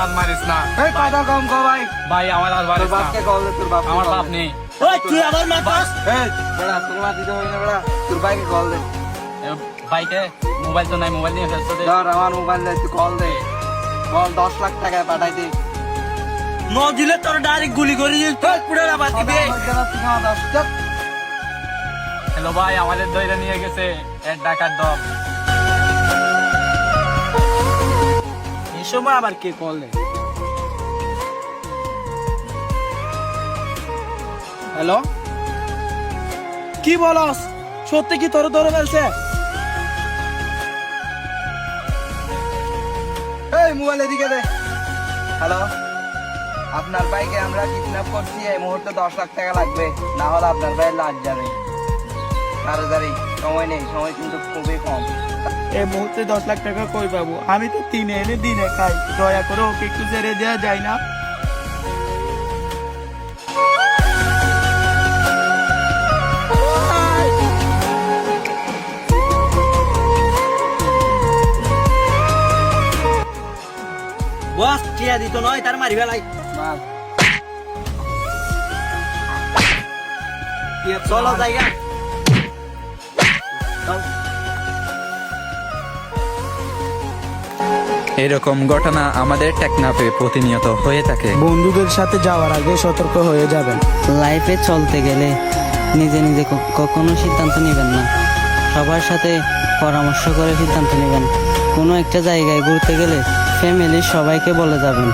আর মারিস না। এই কথা কম কো ভাই। ভাই আমার আর তোর মারিস না। বাপকে কল দে, তোর বাপকে আমার call বাপ দে। নেই। ওই তুই আমার মারতাস? এই বেড়া তোর মা দিতে হই না বেড়া, তোর ভাইকে কল দে। এ, ভাইকে মোবাইল তো নাই, মোবাইল নিয়ে ফেলছো দে। ধর আমার মোবাইল দে, তুই কল দে। কল 10 লাখ টাকা পাঠাই দে। ন দিলে তোর ডাইরেক্ট গুলি করে দিস, তোর পুরো রাবাত দিবে। হ্যালো ভাই, আমাদের দইরা নিয়ে গেছে এক ডাকাত দল। এই সময় আবার কে কল দেয়? হ্যালো, কি বলস? সত্যি কি তোর ধরে ফেলছে? এই মোবাইল এদিকে দে। হ্যালো, আপনার ভাইকে আমরা কিডন্যাপ করছি, এই মুহূর্তে 10 লাখ টাকা লাগবে, না হলে আপনার ভাইয়ের লাশ যাবে। তাড়াতাড়ি, সময় নেই, সময় কিন্তু খুবই কম। এই মুহূর্তে 10 লাখ টাকা কই পাবো? আমি তো দিনে এনে দিনে খাই, দয়া করে ওকে একটু ছেড়ে দেওয়া যায় না? বস টিয়া দিত নয়, তার মারি বেলাই। মার। চলো জায়গা। এরকম ঘটনা আমাদের টেকনাফে প্রতিনিয়ত হয়ে থাকে। বন্ধুদের সাথে যাওয়ার আগে সতর্ক হয়ে যাবেন। লাইফে চলতে গেলে নিজে নিজে কখনো সিদ্ধান্ত নেবেন না, সবার সাথে পরামর্শ করে সিদ্ধান্ত নেবেন। কোনো একটা জায়গায় ঘুরতে গেলে ফ্যামিলির সবাইকে বলে যাবেন।